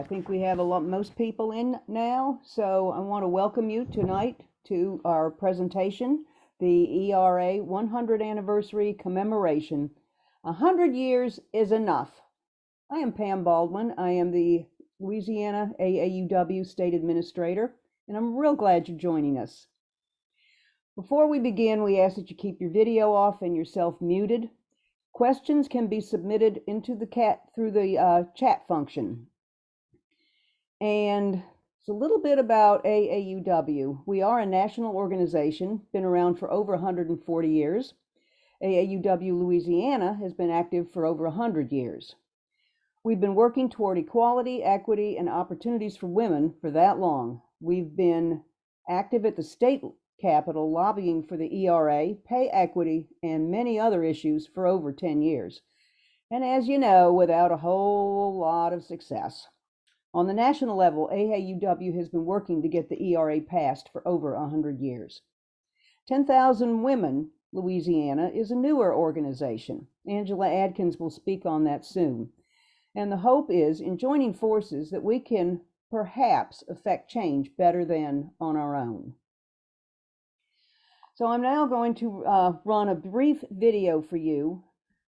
I think we have most people in now, so I want to welcome you tonight to our presentation, the ERA 100th Anniversary Commemoration. 100 years is enough. I am Pam Baldwin. I am the Louisiana AAUW State Administrator, and I'm real glad you're joining us. Before we begin, we ask that you keep your video off and yourself muted. Questions can be submitted into the through the chat function. And it's a little bit about AAUW. We are a national organization, been around for over 140 years. AAUW Louisiana has been active for over 100 years. We've been working toward equality, equity, and opportunities for women for that long. We've been active at the state capitol lobbying for the ERA, pay equity, and many other issues for over 10 years. And as you know, without a whole lot of success. On the national level, AAUW has been working to get the ERA passed for over 100 years. 10,000 Women Louisiana is a newer organization. Angela Adkins will speak on that soon. And the hope is, in joining forces, that we can perhaps affect change better than on our own. So I'm now going to run a brief video for you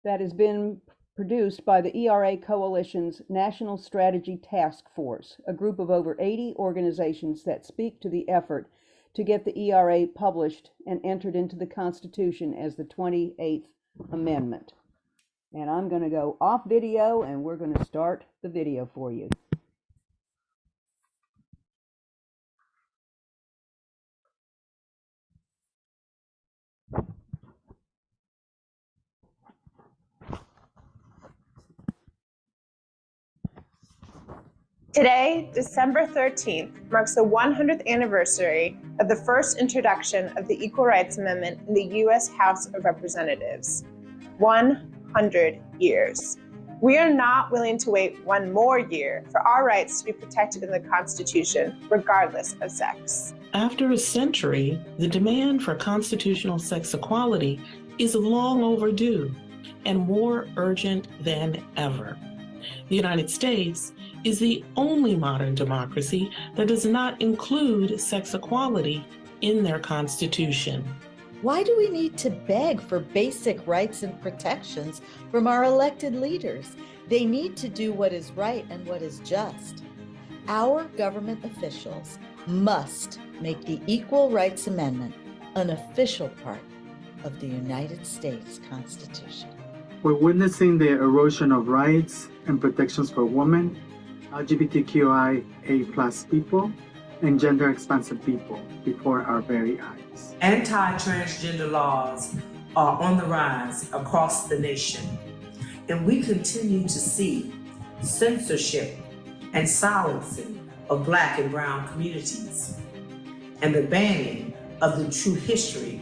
that has been produced by the ERA Coalition's National Strategy Task Force, a group of over 80 organizations that speak to the effort to get the ERA published and entered into the Constitution as the 28th Amendment. And I'm going to go off video and we're going to start the video for you. Today, December 13th, marks the 100th anniversary of the first introduction of the Equal Rights Amendment in the U.S. House of Representatives. 100 years. We are not willing to wait one more year for our rights to be protected in the Constitution, regardless of sex. After a century, the demand for constitutional sex equality is long overdue and more urgent than ever. The United States is the only modern democracy that does not include sex equality in their constitution. Why do we need to beg for basic rights and protections from our elected leaders? They need to do what is right and what is just. Our government officials must make the Equal Rights Amendment an official part of the United States Constitution. We're witnessing the erosion of rights and protections for women, LGBTQIA+ people, and gender-expansive people before our very eyes. Anti-transgender laws are on the rise across the nation, and we continue to see censorship and silencing of Black and Brown communities, and the banning of the true history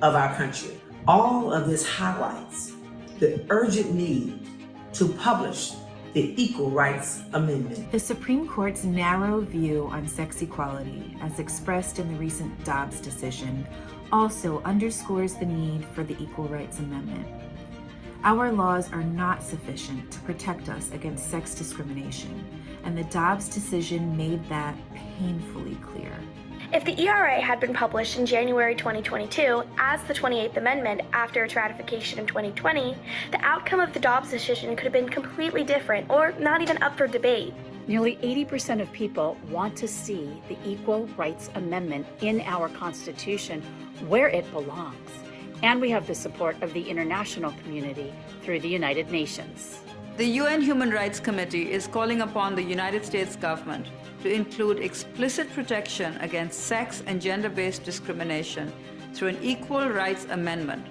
of our country. All of this highlights the urgent need to publish the Equal Rights Amendment. The Supreme Court's narrow view on sex equality, as expressed in the recent Dobbs decision, also underscores the need for the Equal Rights Amendment. Our laws are not sufficient to protect us against sex discrimination, and the Dobbs decision made that painfully clear. If the ERA had been published in January 2022 as the 28th Amendment after its ratification in 2020, the outcome of the Dobbs decision could have been completely different or not even up for debate. Nearly 80% of people want to see the Equal Rights Amendment in our Constitution where it belongs. And we have the support of the international community through the United Nations. The UN Human Rights Committee is calling upon the United States government to include explicit protection against sex and gender-based discrimination through an Equal Rights Amendment,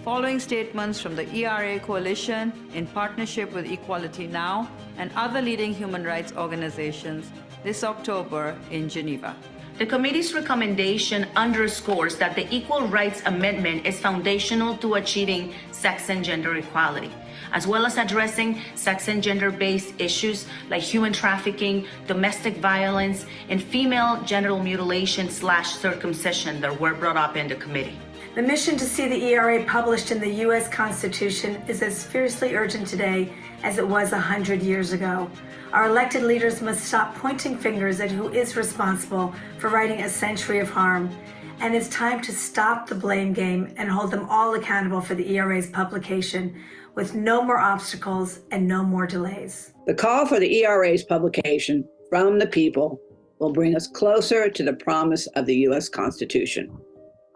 following statements from the ERA Coalition in partnership with Equality Now and other leading human rights organizations this October in Geneva. The committee's recommendation underscores that the Equal Rights Amendment is foundational to achieving sex and gender equality, as well as addressing sex and gender-based issues like human trafficking, domestic violence, and female genital mutilation / circumcision that were brought up in the committee. The mission to see the ERA published in the U.S. Constitution is as fiercely urgent today as it was 100 years ago. Our elected leaders must stop pointing fingers at who is responsible for righting a century of harm. And it's time to stop the blame game and hold them all accountable for the ERA's publication with no more obstacles and no more delays. The call for the ERA's publication from the people will bring us closer to the promise of the U.S. Constitution,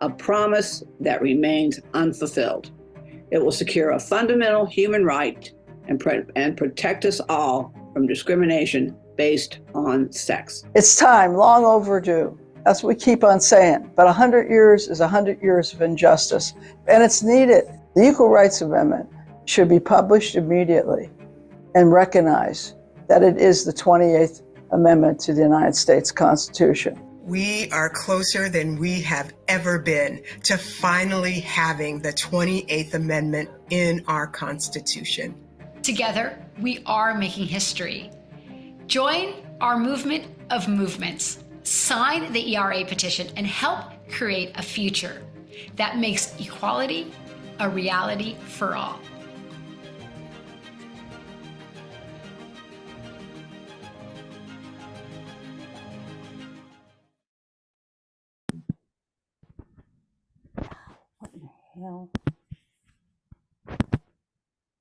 a promise that remains unfulfilled. It will secure a fundamental human right and protect us all from discrimination based on sex. It's time, long overdue. That's what we keep on saying. But 100 years is 100 years of injustice, and it's needed. The Equal Rights Amendment should be published immediately and recognize that it is the 28th Amendment to the United States Constitution. We are closer than we have ever been to finally having the 28th Amendment in our Constitution. Together, we are making history. Join our movement of movements. Sign the ERA petition and help create a future that makes equality a reality for all. What in the hell?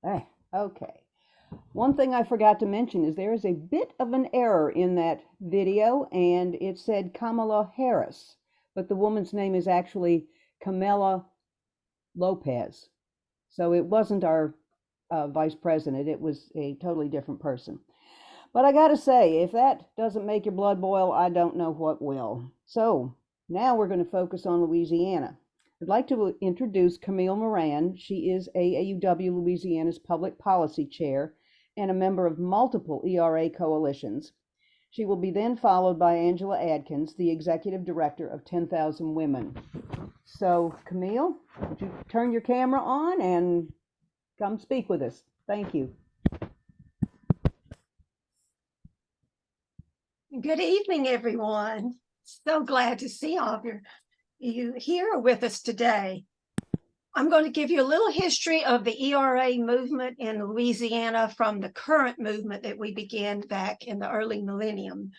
Hey, okay. One thing I forgot to mention is there is a bit of an error in that video, and it said Kamala Harris, but the woman's name is actually Kamala Lopez. So it wasn't our vice president. It was a totally different person. But I gotta say, if that doesn't make your blood boil, I don't know what will. So now we're going to focus on Louisiana. I'd like to introduce Camille Moran. She is AAUW Louisiana's Public Policy Chair and a member of multiple ERA coalitions. She will be then followed by Angela Adkins, the Executive Director of 10,000 Women. So, Camille, would you turn your camera on and come speak with us? Thank you. Good evening, everyone. So glad to see all of you here with us today. I'm going to give you a little history of the ERA movement in Louisiana from the current movement that we began back in the early millennium.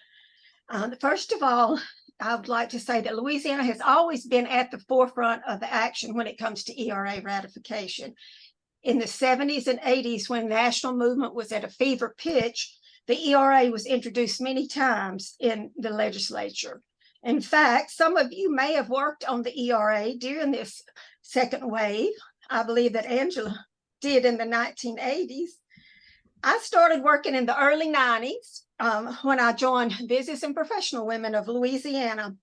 First of all, I would like to say that Louisiana has always been at the forefront of the action when it comes to ERA ratification. In the 70s and 80s, when the national movement was at a fever pitch, the ERA was introduced many times in the legislature. In fact, some of you may have worked on the ERA during this second wave. I believe that Angela did in the 1980s. I started working in the early 90s when I joined Business and Professional Women of Louisiana.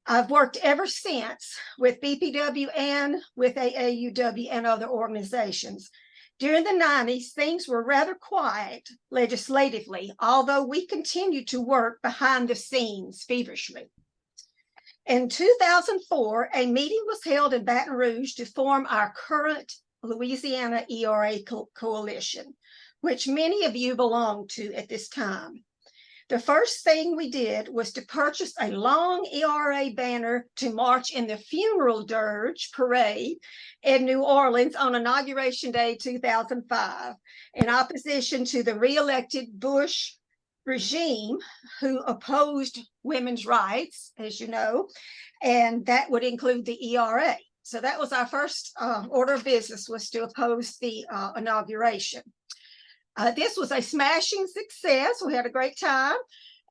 I've worked ever since with BPW and with AAUW and other organizations. During the 90s, things were rather quiet legislatively, although we continued to work behind the scenes feverishly. In 2004, a meeting was held in Baton Rouge to form our current Louisiana ERA coalition, which many of you belong to at this time. The first thing we did was to purchase a long ERA banner to march in the funeral dirge parade in New Orleans on Inauguration Day 2005, in opposition to the re-elected Bush regime who opposed women's rights, as you know, and that would include the ERA. So that was our first order of business, was to oppose the inauguration. This was a smashing success. We had a great time.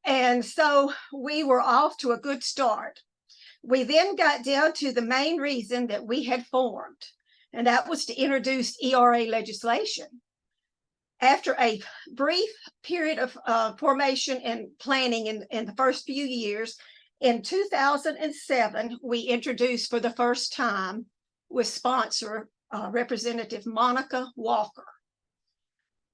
And so we were off to a good start. We then got down to the main reason that we had formed, and that was to introduce ERA legislation. After a brief period of formation and planning in the first few years, in 2007, we introduced for the first time with sponsor Representative Monica Walker.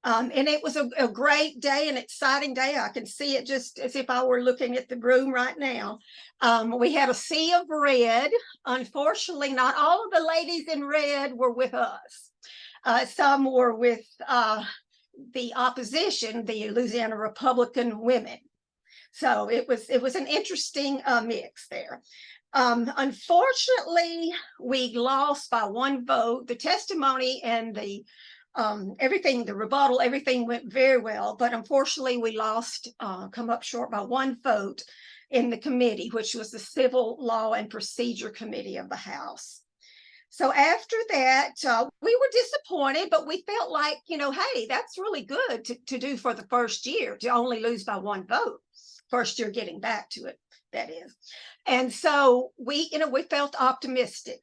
And it was a great day, an exciting day. I can see it just as if I were looking at the room right now. We had a sea of red. Unfortunately, not all of the ladies in red were with us. Some were with the opposition, the Louisiana Republican women. So it was an interesting mix there. Unfortunately, we lost by one vote. The testimony and the everything, the rebuttal, everything went very well, but unfortunately we lost, come up short by one vote in the committee, which was the Civil Law and Procedure Committee of the House. So after that, we were disappointed, but we felt like, hey, that's really good to do for the first year, to only lose by one vote. First year getting back to it, that is. And so we felt optimistic.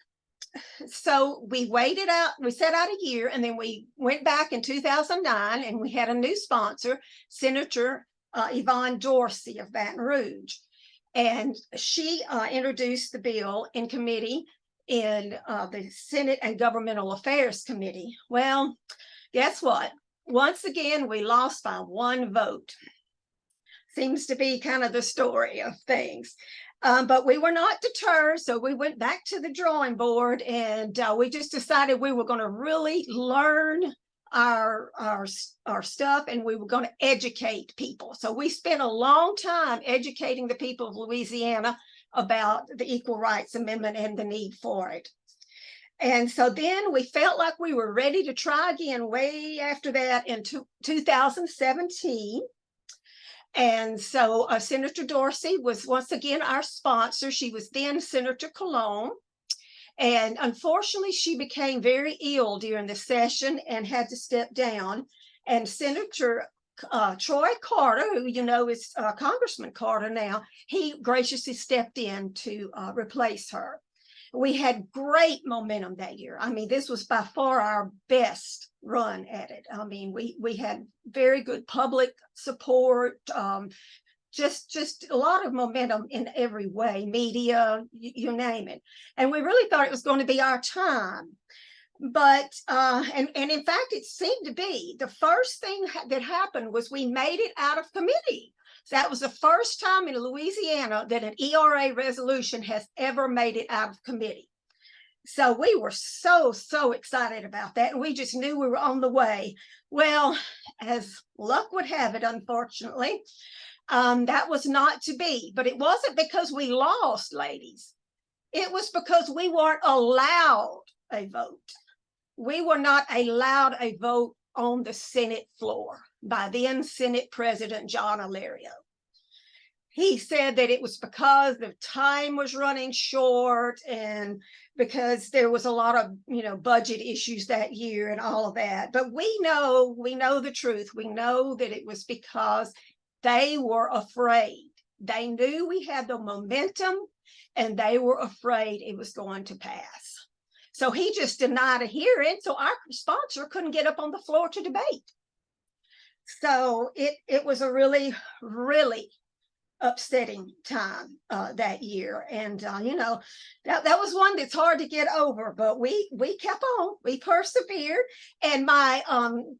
So we waited out, we set out a year, and then we went back in 2009, and we had a new sponsor, Senator Yvonne Dorsey of Baton Rouge. And she introduced the bill in committee in the Senate and Governmental Affairs Committee. Well, guess what? Once again, we lost by one vote. Seems to be kind of the story of things. But we were not deterred, so we went back to the drawing board, and we just decided we were going to really learn our stuff, and we were going to educate people. So we spent a long time educating the people of Louisiana about the Equal Rights Amendment and the need for it. And so then we felt like we were ready to try again way after that in 2017. And so Senator Dorsey was once again our sponsor. She was then Senator Cologne. And unfortunately, she became very ill during the session and had to step down. And Senator Troy Carter, who is Congressman Carter now, he graciously stepped in to replace her. We had great momentum that year. I mean, this was by far our best run at it. I mean, we had very good public support, just a lot of momentum in every way, media, you name it. And we really thought it was going to be our time. But, and in fact, it seemed to be. The first thing that happened was we made it out of committee. That was the first time in Louisiana that an ERA resolution has ever made it out of committee. So we were so excited about that. And we just knew we were on the way. Well, as luck would have it, unfortunately, that was not to be. But it wasn't because we lost, ladies. It was because we weren't allowed a vote. We were not allowed a vote on the Senate floor by then Senate President John Alario. He said that it was because the time was running short and because there was a lot of, budget issues that year and all of that. But we know the truth. We know that it was because they were afraid. They knew we had the momentum and they were afraid it was going to pass. So he just denied a hearing. So our sponsor couldn't get up on the floor to debate. So it was a really upsetting time that year. And, that was one that's hard to get over, but we kept on, we persevered. And my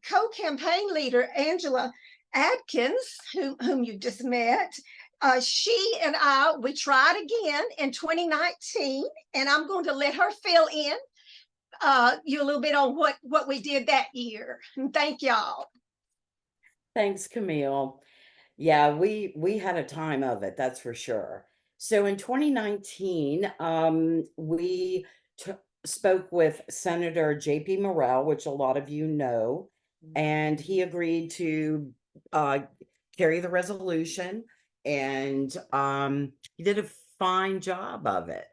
co-campaign leader, Angela Adkins, whom you just met, she and we tried again in 2019, and I'm going to let her fill in you a little bit on what we did that year. And thank y'all. Thanks, Camille. Yeah, we had a time of it, that's for sure. So in 2019, we spoke with Senator J.P. Morrell, which a lot of you know, and he agreed to carry the resolution, and he did a fine job of it.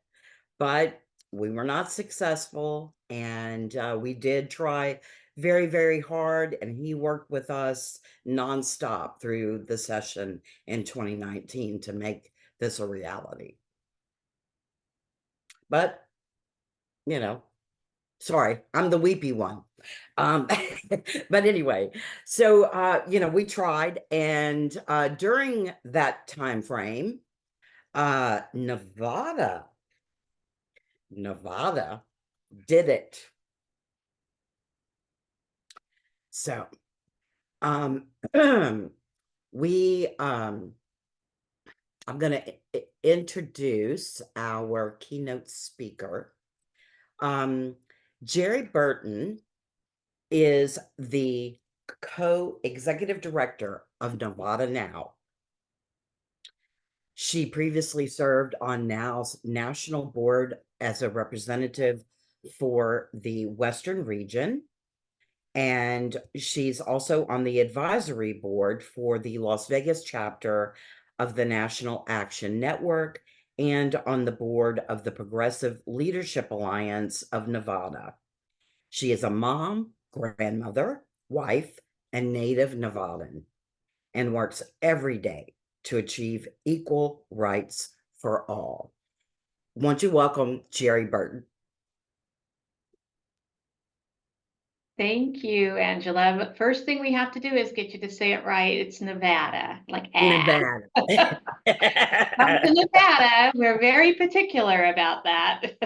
But we were not successful, and we did try very, very hard, and he worked with us nonstop through the session in 2019 to make this a reality. But, sorry, I'm the weepy one. But anyway, so, we tried, and during that time frame, Nevada did it. So, I'm going to introduce our keynote speaker. Jeri Burton is the co-executive director of Nevada Now. She previously served on NOW's national board as a representative for the Western region. And she's also on the advisory board for the Las Vegas chapter of the National Action Network and on the board of the Progressive Leadership Alliance of Nevada. She is a mom, grandmother, wife, and native Nevadan, and works every day to achieve equal rights for all. Won't you welcome Jeri Burton? Thank you, Angela. But first thing we have to do is get you to say it right. It's Nevada, like Nevada. Come to Nevada. We're very particular about that.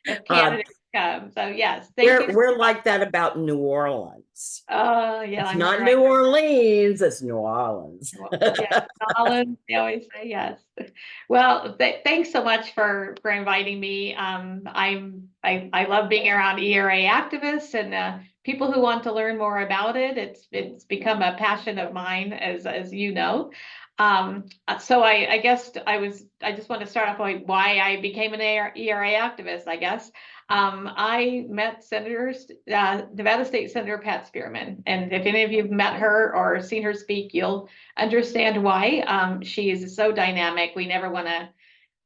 If candidates come. So yes, thank you. We're like that about New Orleans. Oh yeah, It's I'm not sure New Orleans, it's New Orleans. Yeah, Orleans, they always say yes. Well, thanks so much for inviting me. I love being around ERA activists and people who want to learn more about it. It's become a passion of mine, as you know. So I guess I just want to start off by why I became an ERA activist, I guess. I met Nevada State Senator Pat Spearman, and if any of you've met her or seen her speak, you'll understand why. She is so dynamic. We never want to.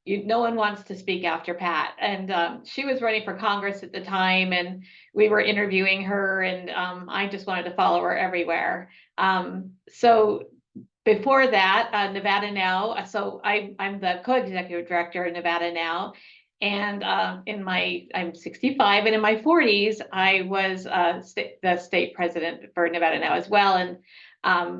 No one wants to speak after Pat, and she was running for Congress at the time, and we were interviewing her, and I just wanted to follow her everywhere. So before that, Nevada Now. So I'm the co-executive director of Nevada Now. And I'm 65, and in my 40s, I was the state president for Nevada Now as well. And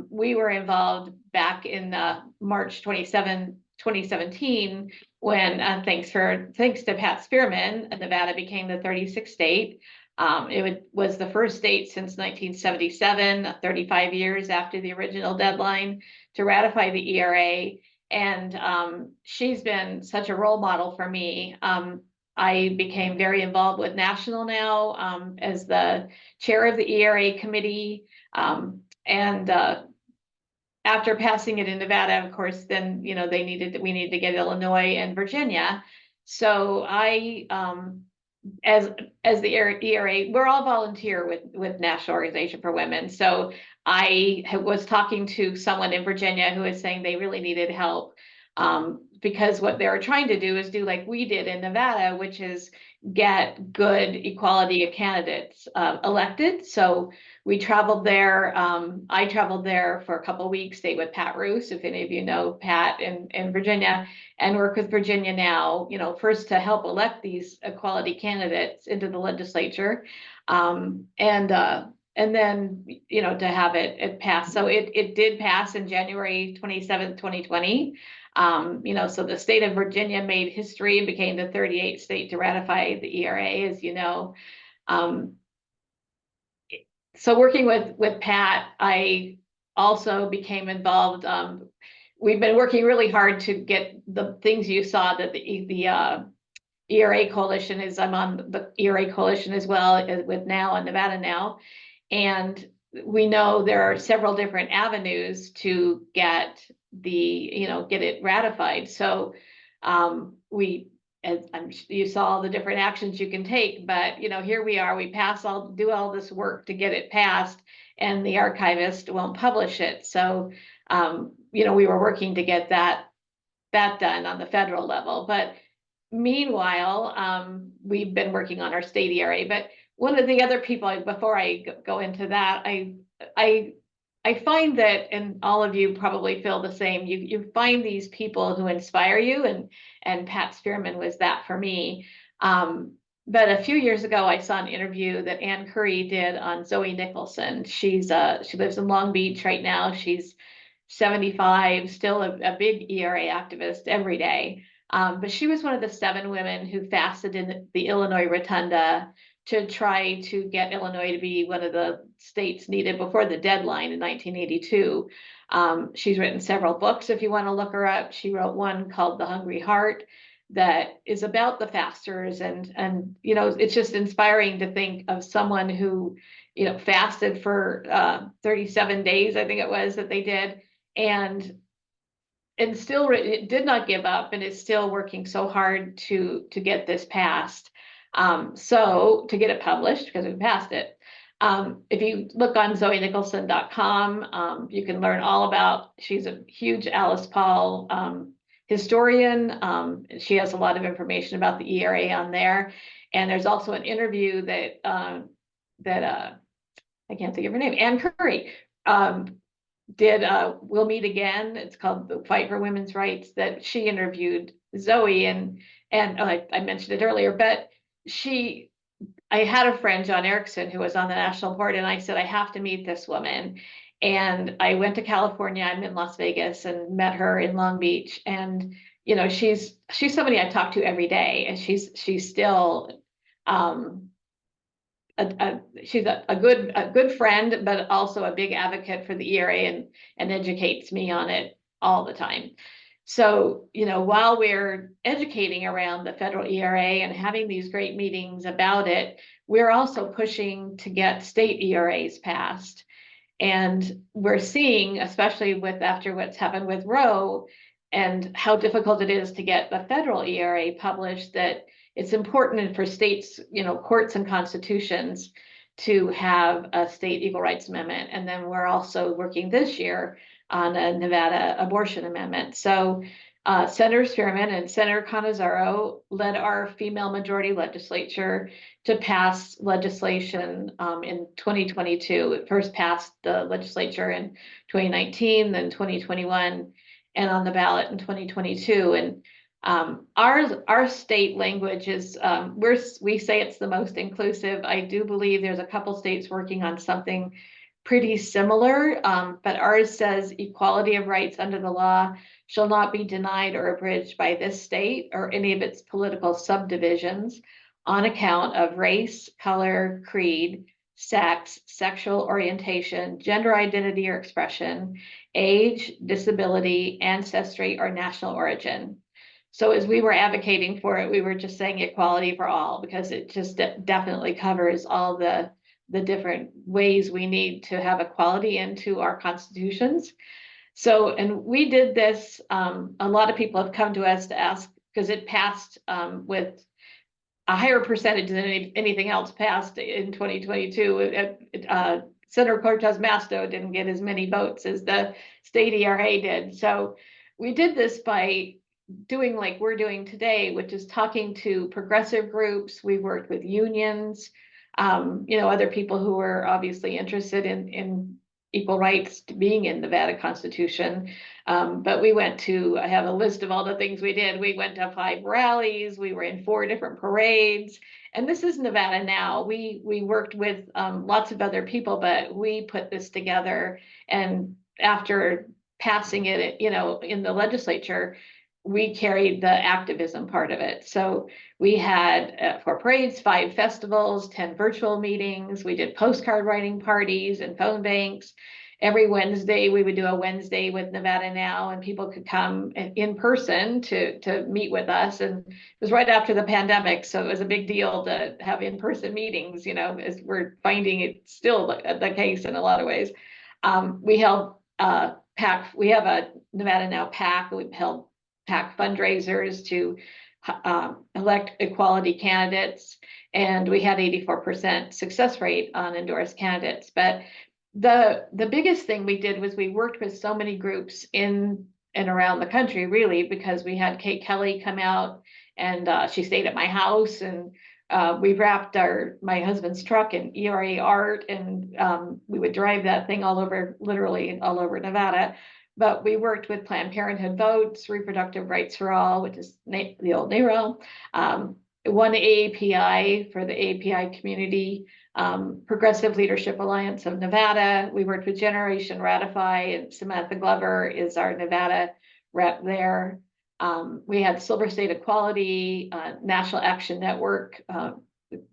we were involved back in March 2017, when thanks to Pat Spearman, Nevada became the 36th state. It was the first state since 1977, 35 years after the original deadline to ratify the ERA. And she's been such a role model for me. I became very involved with National Now as the chair of the ERA committee. And after passing it in Nevada, of course, then we needed to get Illinois and Virginia. So I as the ERA, we're all volunteer with National Organization for Women. So I was talking to someone in Virginia who was saying they really needed help because what they were trying to do is do like we did in Nevada, which is get good equality candidates elected. So we traveled there. I traveled there for a couple of weeks, stayed with Pat Roos, if any of you know Pat in Virginia, and work with Virginia Now, first to help elect these equality candidates into the legislature. And then, to have it pass. So it did pass in January 27th, 2020. So the state of Virginia made history and became the 38th state to ratify the ERA, as you know. So working with Pat, I also became involved. We've been working really hard to get the things you saw that the ERA coalition is. I'm on the ERA coalition as well with Now and Nevada Now. And we know there are several different avenues to get it ratified. So you saw all the different actions you can take, but here we are, we do all this work to get it passed, and the archivist won't publish it. So we were working to get that done on the federal level. But meanwhile, we've been working on our state ERA. But one of the other people, before I go into that, I find that, and all of you probably feel the same, you find these people who inspire you, and Pat Spearman was that for me. But a few years ago, I saw an interview that Ann Curry did on Zoe Nicholson. She lives in Long Beach right now. She's 75, still a big ERA activist every day. But she was one of the 7 women who fasted in the Illinois Rotunda to try to get Illinois to be one of the states needed before the deadline in 1982. She's written several books if you want to look her up. She wrote one called The Hungry Heart that is about the fasters, and it's just inspiring to think of someone who fasted for 37 days, I think it was, that they did, and and still it did not give up and is still working so hard to get this passed. So to get it published, because we passed it. If you look on zoenicholson.com, you can learn all about, she's a huge Alice Paul historian. She has a lot of information about the ERA on there. And there's also an interview that I can't think of her name, Ann Curry, did We'll Meet Again. It's called The Fight for Women's Rights, that she interviewed Zoe, and I mentioned it earlier, but I had a friend, John Erickson, who was on the national board, and I said, I have to meet this woman. And I went to California, I'm in Las Vegas, and met her in Long Beach. And, you know, she's somebody I talk to every day, and she's still, she's a good friend, but also a big advocate for the ERA and educates me on it all the time. So, you know, while we're educating around the federal ERA and having these great meetings about it, we're also pushing to get state ERAs passed. And we're seeing, especially after what's happened with Roe and how difficult it is to get the federal ERA published, that it's important for states, you know, courts and constitutions to have a state equal rights amendment. And then we're also working this year on a Nevada abortion amendment. So Senator Spearman and Senator Canizaro led our female majority legislature to pass legislation in 2022. It first passed the legislature in 2019, then 2021, and on the ballot in 2022. And our state language is, we say it's the most inclusive. I do believe there's a couple states working on something pretty similar, but ours says equality of rights under the law shall not be denied or abridged by this state or any of its political subdivisions on account of race, color, creed, sex, sexual orientation, gender identity or expression, age, disability, ancestry, or national origin. So as we were advocating for it, we were just saying equality for all, because it just definitely covers all the different ways we need to have equality into our constitutions. So, and we did this, a lot of people have come to us to ask, because it passed with a higher percentage than anything else passed in 2022. Senator Cortez Masto didn't get as many votes as the state ERA did. So we did this by doing like we're doing today, which is talking to progressive groups. We worked with unions, you know, other people who were obviously interested in equal rights being in Nevada Constitution. But we went to, I have a list of all the things we did. We went to 5 rallies, we were in 4 different parades, and this is Nevada Now. We worked with lots of other people, but we put this together, and after passing it, you know, in the legislature, we carried the activism part of it. So we had 4 parades, 5 festivals, 10 virtual meetings. We did postcard writing parties and phone banks. Every Wednesday, we would do a Wednesday with Nevada Now, and people could come in person to meet with us. And it was right after the pandemic, so it was a big deal to have in-person meetings, you know, as we're finding it still the case in a lot of ways. We held PAC, we have a Nevada Now PAC, we've held PAC fundraisers to elect equality candidates, and we had 84% success rate on endorsed candidates. But the biggest thing we did was we worked with so many groups in and around the country, really, because we had Kate Kelly come out, and she stayed at my house, and we wrapped my husband's truck in ERA art, and we would drive that thing all over, literally all over Nevada. But we worked with Planned Parenthood Votes, Reproductive Rights for All, which is the old NARAL, One AAPI for the AAPI community, Progressive Leadership Alliance of Nevada. We worked with Generation Ratify, and Samantha Glover is our Nevada rep there. We had Silver State Equality, National Action Network,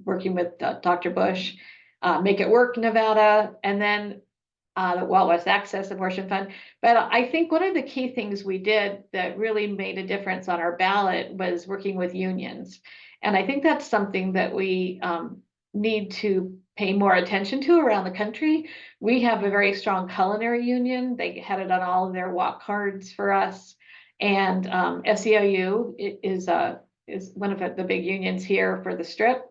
working with Dr. Bush, Make It Work Nevada, and then the Wild West Access Abortion Fund. But I think one of the key things we did that really made a difference on our ballot was working with unions. And I think that's something that we need to pay more attention to around the country. We have a very strong culinary union. They had it on all of their walk cards for us. And SEIU is one of the big unions here for the Strip.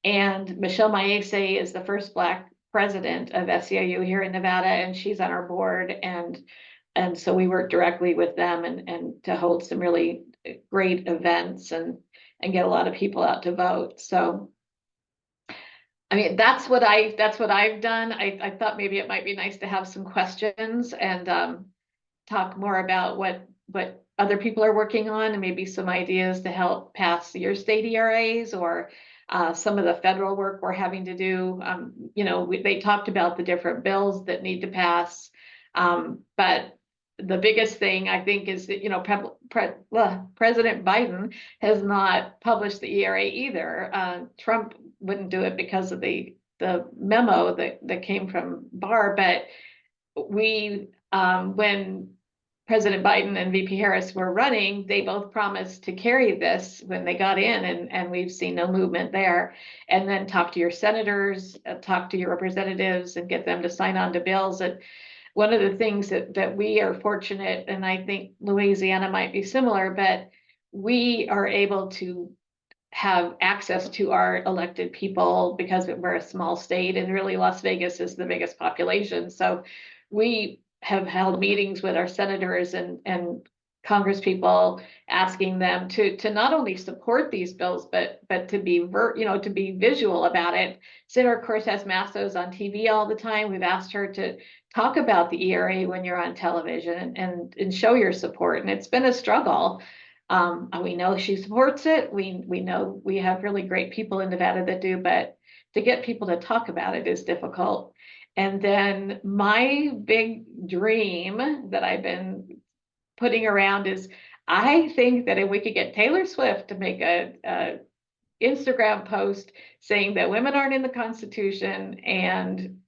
And Michelle Maese is the first Black president of SEIU here in Nevada, and she's on our board. And so we work directly with them and to hold some really great events and get a lot of people out to vote. So I mean, that's what I've done. I thought maybe it might be nice to have some questions and talk more about what other people are working on and maybe some ideas to help pass your state ERAs or some of the federal work we're having to do. You know, they talked about the different bills that need to pass, but the biggest thing I think is that, you know, President Biden has not published the ERA either. Trump wouldn't do it because of the memo that came from Barr, but we when President Biden and VP Harris were running, they both promised to carry this when they got in, and we've seen no movement there. And then talk to your senators, talk to your representatives, and get them to sign on to bills. And one of the things that we are fortunate, and I think Louisiana might be similar, but we are able to have access to our elected people because we're a small state, and really Las Vegas is the biggest population. So we have held meetings with our senators and congresspeople, asking them to not only support these bills, but to be to be visual about it. Senator Cortez Masso's on TV all the time. We've asked her to talk about the ERA when you're on television and show your support. And it's been a struggle. We know she supports it. We know we have really great people in Nevada that do, but to get people to talk about it is difficult. And then my big dream that I've been putting around is, I think that if we could get Taylor Swift to make a Instagram post saying that women aren't in the Constitution and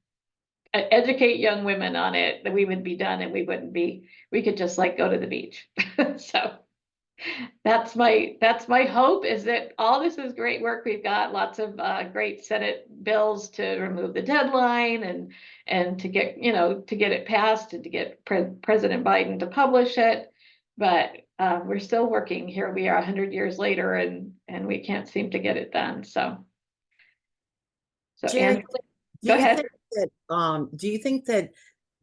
educate young women on it, that we would be done and we could just like go to the beach. So that's my hope, is that all this is great work. We've got lots of great Senate bills to remove the deadline and to get it passed and to get President Biden to publish it. But we're still working. Here we are 100 years later, and we can't seem to get it done. So Jeri, go ahead. Do you think that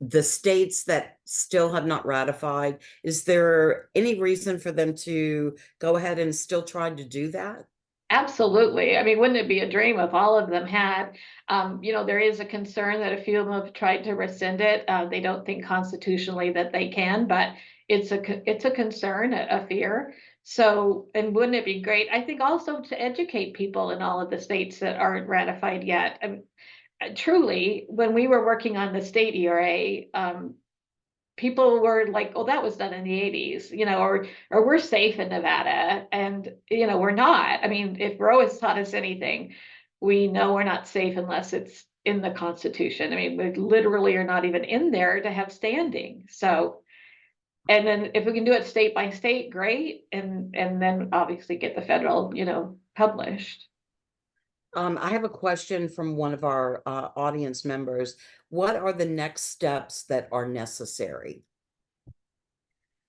the states that still have not ratified, is there any reason for them to go ahead and still try to do that? Absolutely. I mean, wouldn't it be a dream if all of them had? There is a concern that a few of them have tried to rescind it. They don't think constitutionally that they can, but it's a concern, a fear. So, and wouldn't it be great? I think also to educate people in all of the states that aren't ratified yet. Truly, when we were working on the state ERA, people were like, "Oh, that was done in the 80s," or we're safe in Nevada, and we're not. I mean, if Roe has taught us anything, we know we're not safe unless it's in the Constitution. I mean, we literally are not even in there to have standing. So, and then if we can do it state by state, great, and then obviously get the federal, published. I have a question from one of our audience members. What are the next steps that are necessary?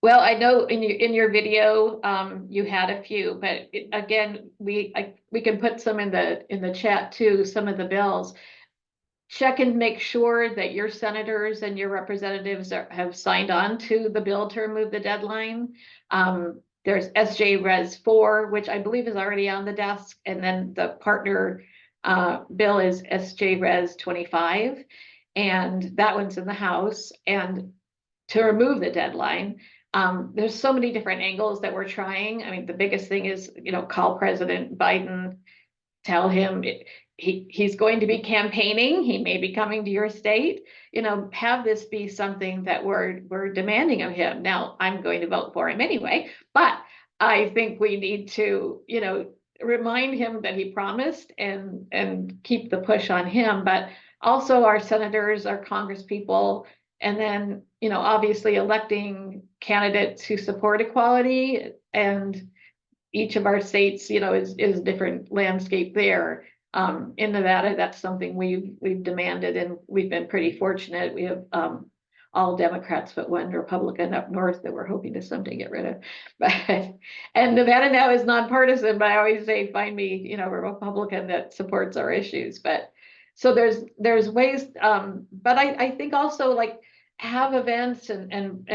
Well, I know in your video you had a few, but again, we can put some in the chat too. Some of the bills. Check and make sure that your senators and your representatives have signed on to the bill to remove the deadline. There's SJ Res 4, which I believe is already on the desk, and then the partner bill is SJ Res 25, and that one's in the House. And to remove the deadline, there's so many different angles that we're trying. I mean, the biggest thing is, call President Biden, tell him he's going to be campaigning. He may be coming to your state. Have this be something that we're demanding of him. Now, I'm going to vote for him anyway, but I think we need to, remind him that he promised and keep the push on him. But also our senators, our congresspeople, and then, obviously electing candidates who support equality. And each of our states, is a different landscape there. In Nevada, that's something we've demanded, and we've been pretty fortunate. We have all Democrats but one Republican up north that we're hoping to someday get rid of. But and Nevada now is nonpartisan, but I always say find me, a Republican that supports our issues. But so there's ways, but I think also like have events and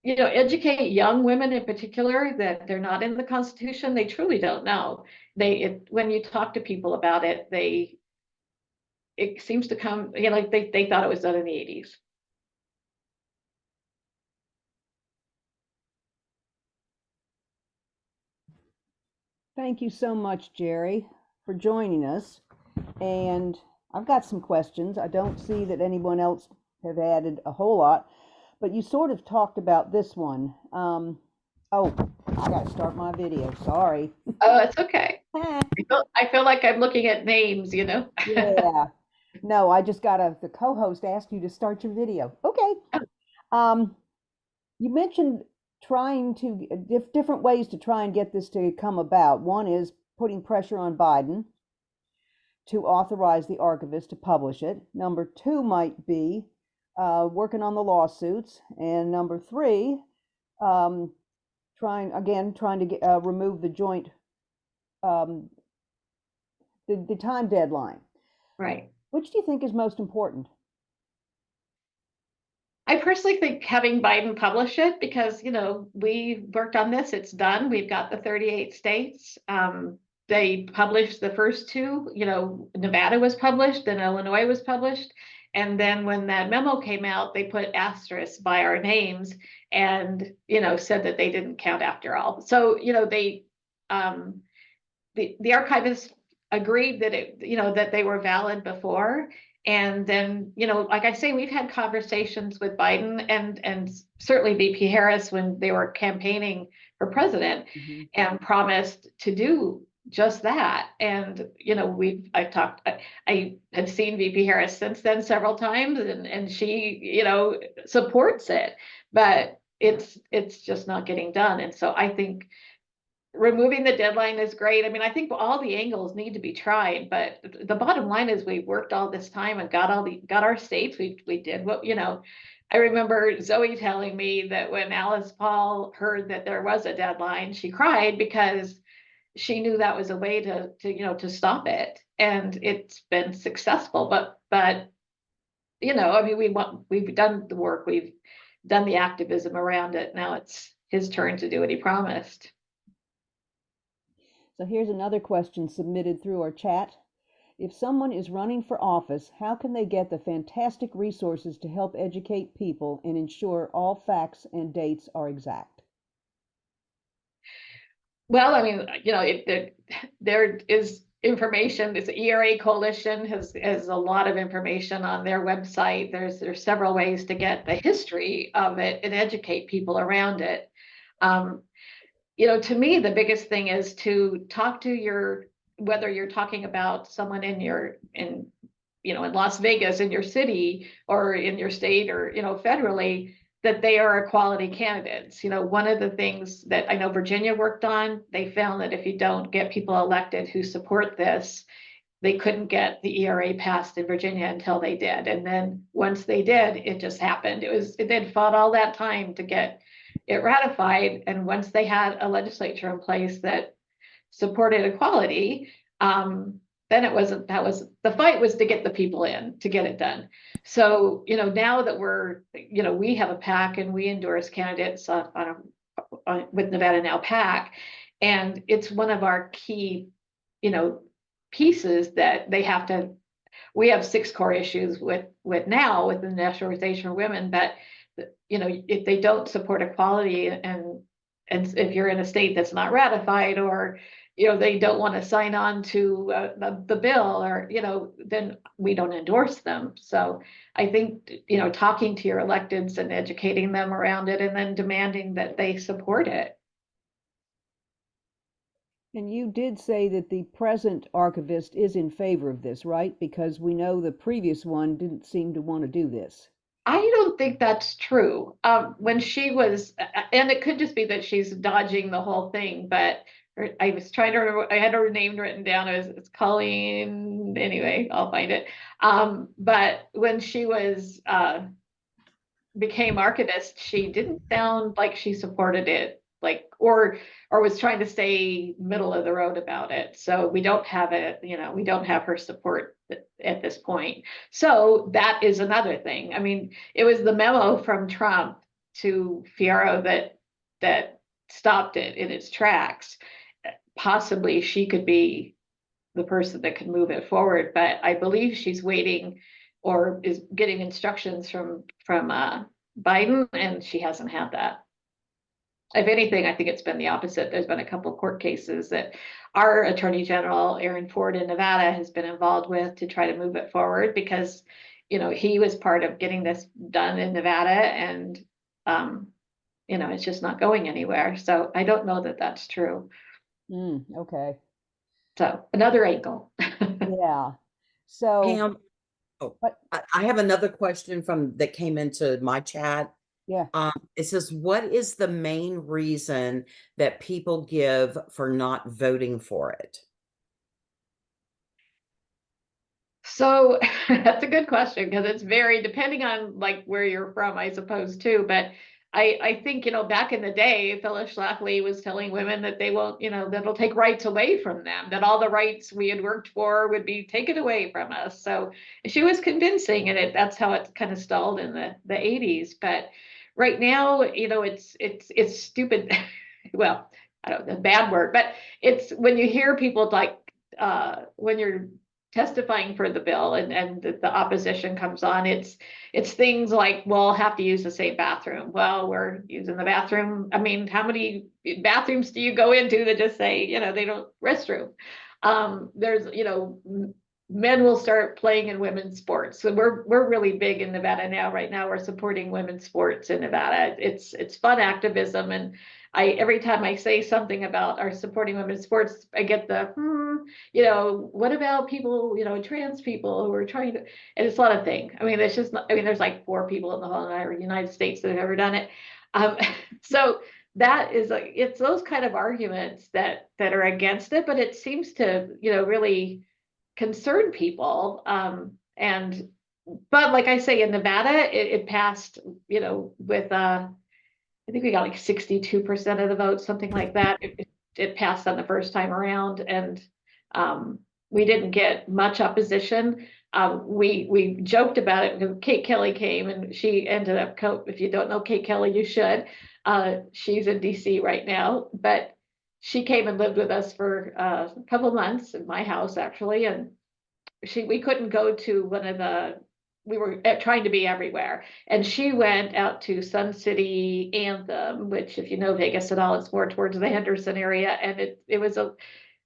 educate young women in particular that they're not in the Constitution. They truly don't know. When you talk to people about it, it seems to come, like they thought it was done in the 80s. Thank you so much, Jeri, for joining us. And I've got some questions. I don't see that anyone else have added a whole lot, but you sort of talked about this one. Oh, I got to start my video. Sorry. Oh, it's okay. I feel like I'm looking at names, Yeah. No, I just got the co-host asked you to start your video. Okay. You mentioned trying to different ways to try and get this to come about. One is putting pressure on Biden to authorize the archivist to publish it. Number two might be working on the lawsuits. And number three, trying to get, remove the joint, the time deadline. Right. Which do you think is most important? I personally think having Biden publish it because, we worked on this, it's done. We've got the 38 states. They published the first two, Nevada was published, then Illinois was published. And then when that memo came out, they put asterisks by our names and, said that they didn't count after all. So, the archivists agreed that that they were valid before. And then, like I say, we've had conversations with Biden and certainly VP Harris when they were campaigning for president and promised to do just that. And, I have seen VP Harris since then several times and she, supports it, but it's just not getting done. And so I think removing the deadline is great. I mean, I think all the angles need to be tried, but the bottom line is we worked all this time and got our states. We did what, I remember Zoe telling me that when Alice Paul heard that there was a deadline, she cried because she knew that was a way to stop it. And it's been successful, but I mean, we've done the work, we've done the activism around it. Now it's his turn to do what he promised. So here's another question submitted through our chat. If someone is running for office, how can they get the fantastic resources to help educate people and ensure all facts and dates are exact? Well, I mean, there is information. This ERA Coalition has a lot of information on their website. There's several ways to get the history of it and educate people around it. To me, the biggest thing is to talk to whether you're talking about someone in Las Vegas, in your city or in your state or, federally, that they are equality candidates. One of the things that I know Virginia worked on, they found that if you don't get people elected who support this, they couldn't get the ERA passed in Virginia until they did. And then once they did, it just happened. They'd fought all that time to get it ratified. And once they had a legislature in place that supported equality, then the fight was to get the people in to get it done. So, now that we have a PAC and we endorse candidates with Nevada Now PAC, and it's one of our key, pieces that we have 6 core issues with the National Organization for Women, but if they don't support equality and if you're in a state that's not ratified or they don't want to sign on to the bill or then we don't endorse them. So I think talking to your electeds and educating them around it and then demanding that they support it. And you did say that the present archivist is in favor of this, right? Because we know the previous one didn't seem to want to do this. I don't think that's true. When she was, and it could just be that she's dodging the whole thing, but I was trying to remember, I had her name written down. It's Colleen. Anyway, I'll find it. But when she was became archivist, she didn't sound like she supported it, like or was trying to stay middle of the road about it. So we don't have it, we don't have her support at this point. So that is another thing. I mean, it was the memo from Trump to Fierro that stopped it in its tracks. Possibly she could be the person that could move it forward, but I believe she's waiting or is getting instructions from Biden, and she hasn't had that. If anything, I think it's been the opposite. There's been a couple of court cases that our Attorney General, Aaron Ford in Nevada, has been involved with to try to move it forward because, he was part of getting this done in Nevada, and, it's just not going anywhere. So I don't know that that's true. Okay. So another angle. Yeah. So Pam, I have another question that came into my chat. Yeah. It says, what is the main reason that people give for not voting for it? So that's a good question because it's very depending on like where you're from, I suppose too. But I think, back in the day, Phyllis Schlafly was telling women that they won't, that'll take rights away from them, that all the rights we had worked for would be taken away from us. So she was convincing, and that's how it kind of stalled in the 80s. But right now, it's stupid. Well, I don't know, a bad word, but it's when you hear people like when you're testifying for the bill and the opposition comes on, it's things like, we'll have to use the same bathroom. Well, we're using the bathroom. I mean, how many bathrooms do you go into that just say, they don't restroom? There's, men will start playing in women's sports. So we're really big in Nevada now. Right now, we're supporting women's sports in Nevada. It's fun activism, and every time I say something about our supporting women's sports, I get the what about people, trans people who are trying to, and it's not a thing. I mean, there's there's like 4 people in the whole entire United States that have ever done it. So that is it's those kind of arguments that are against it, but it seems to, really concern people. But like I say, in Nevada, it passed, with I think we got like 62% of the vote, something like that. It passed on the first time around, and we didn't get much opposition. We joked about it because Kate Kelly came, and she ended up, if you don't know Kate Kelly, you should. She's in DC right now, but she came and lived with us for a couple months in my house, actually, and we couldn't go to we were trying to be everywhere. And she went out to Sun City Anthem, which, if you know Vegas at all, it's more towards the Henderson area. And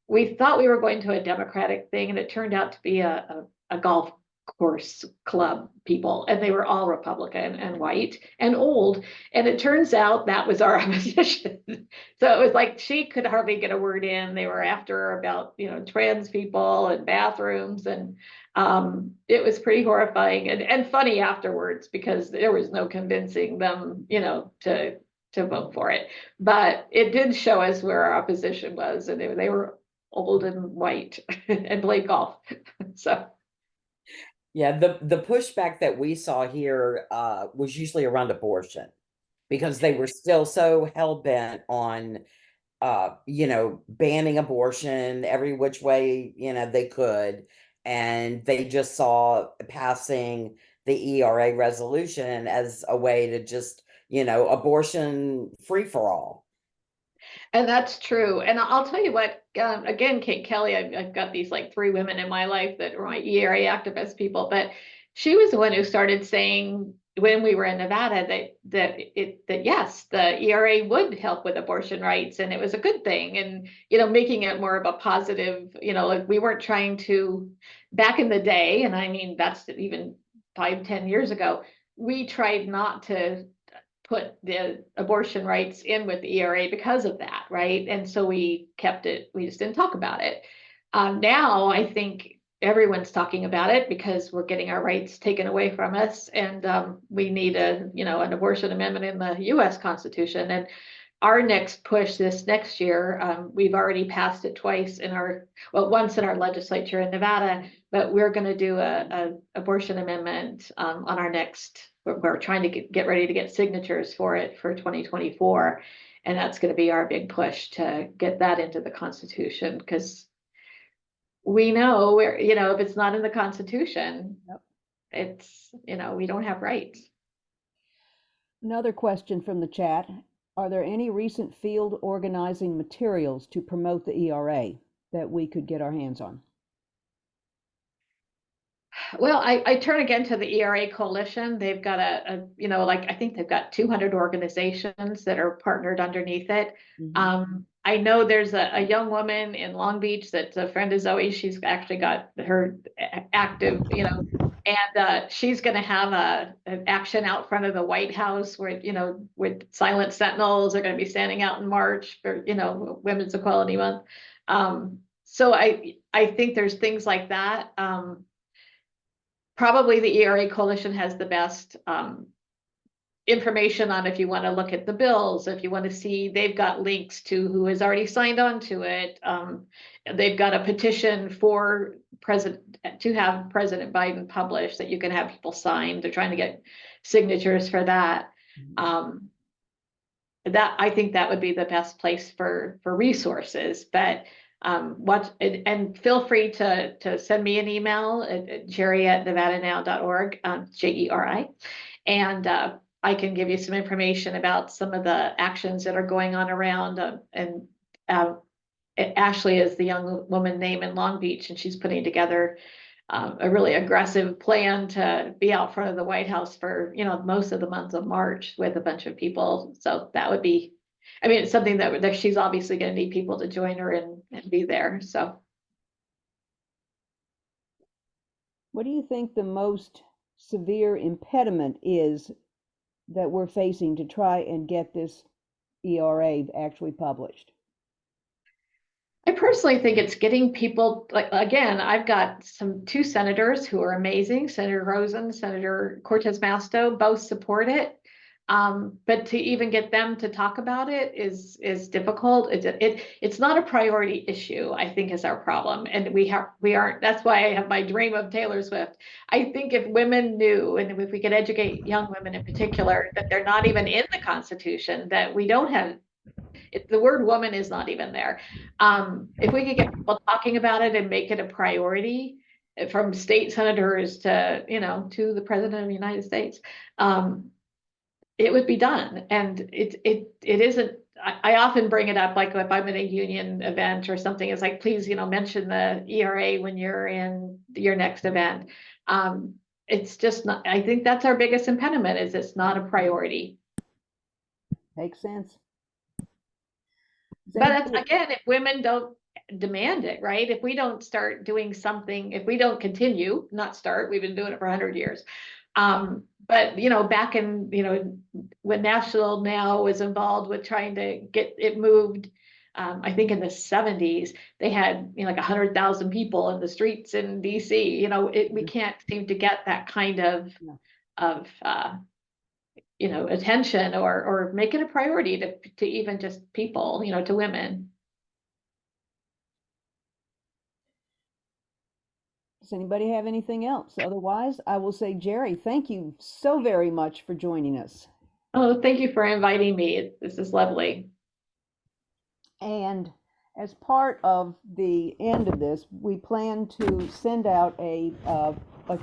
we thought we were going to a Democratic thing, and it turned out to be a golf course club people, and they were all Republican and white and old. And it turns out that was our opposition. So it was like she could hardly get a word in. They were after her about, trans people and bathrooms, and it was pretty horrifying and funny afterwards because there was no convincing them, to vote for it. But it did show us where our opposition was, and they were old and white and played golf. So. Yeah, the pushback that we saw here was usually around abortion, because they were still so hell-bent on, banning abortion every which way, they could. And they just saw passing the ERA resolution as a way to just, abortion free for all. And that's true. And I'll tell you what, again, Kate Kelly, I've got these like 3 women in my life that are my ERA activist people, but she was the one who started saying when we were in Nevada that yes, the ERA would help with abortion rights, and it was a good thing. And, making it more of a positive, like we weren't trying to, back in the day, and I mean, that's even 5-10 years ago, we tried not to put the abortion rights in with the ERA because of that, right? And so we kept it, we just didn't talk about it. Now I think everyone's talking about it because we're getting our rights taken away from us, and we need an abortion amendment in the US Constitution. And our next push this next year, we've already passed it twice once in our legislature in Nevada, but we're going to do a abortion amendment on our next. We're trying to get ready to get signatures for it for 2024, and that's going to be our big push to get that into the Constitution, because we know if it's not in the Constitution, it's we don't have rights. Another question from the chat. Are there any recent field organizing materials to promote the ERA that we could get our hands on? Well, I turn again to the ERA Coalition. They've got I think they've got 200 organizations that are partnered underneath it. I know there's a young woman in Long Beach that's a friend of Zoe. She's actually got her active, and she's going to have an action out front of the White House where, with Silent Sentinels are going to be standing out in March for, Women's Equality Month. So I think there's things like that. Probably the ERA Coalition has the best information on if you want to look at the bills, if you want to see, they've got links to who has already signed on to it. They've got a petition to have President Biden publish that you can have people sign. They're trying to get signatures for that. That I think that would be the best place for resources. But watch and feel free to send me an email at jeri@nevadanow.org, JERI, and I can give you some information about some of the actions that are going on around. Ashley is the young woman name in Long Beach, and she's putting together a really aggressive plan to be out front of the White House for most of the month of March with a bunch of people. So that would be, it's something that she's obviously going to need people to join her and be there. So, what do you think the most severe impediment is that we're facing to try and get this ERA actually published? I personally think it's getting people, again, I've got two senators who are amazing, Senator Rosen, Senator Cortez Masto, both support it. But to even get them to talk about it is difficult. It's not a priority issue, I think, is our problem. And we aren't, that's why I have my dream of Taylor Swift. I think if women knew, and if we could educate young women in particular, that they're not even in the Constitution, that we don't have, the word woman is not even there. If we could get people talking about it and make it a priority, from state senators to, to the President of the United States, it would be done. And it isn't, I often bring it up, like if I'm at a union event or something, it's like, please, mention the ERA when you're in your next event. It's just not, I think that's our biggest impediment, is it's not a priority. Makes sense. But that's, again, if women don't demand it, right? If we don't start doing something, if we don't continue, not start, we've been doing it for 100 years. But, back in, when National Now was involved with trying to get it moved, I think in the 70s, they had, like 100,000 people in the streets in DC. We can't seem to get that kind of attention or make it a priority to even just people, to women. Does anybody have anything else? Otherwise, I will say, Jeri, thank you so very much for joining us. Oh, thank you for inviting me. This is lovely. And as part of the end of this, we plan to send out a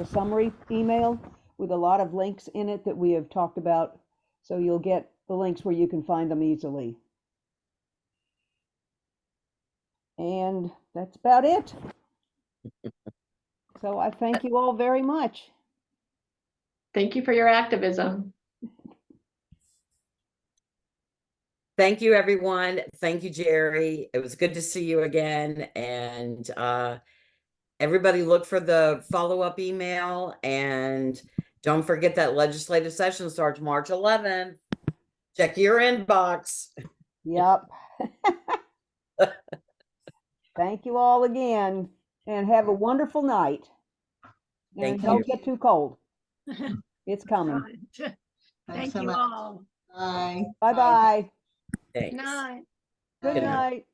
summary email with a lot of links in it that we have talked about. So you'll get the links where you can find them easily. And that's about it. So I thank you all very much. Thank you for your activism. Thank you, everyone. Thank you, Jeri. It was good to see you again. And everybody look for the follow-up email. And don't forget that legislative session starts March 11th. Check your inbox. Yep. Thank you all again. And have a wonderful night. And don't get too cold. It's coming. Thank you all. Bye. Bye-bye. Thanks. Night. Good Good night. night.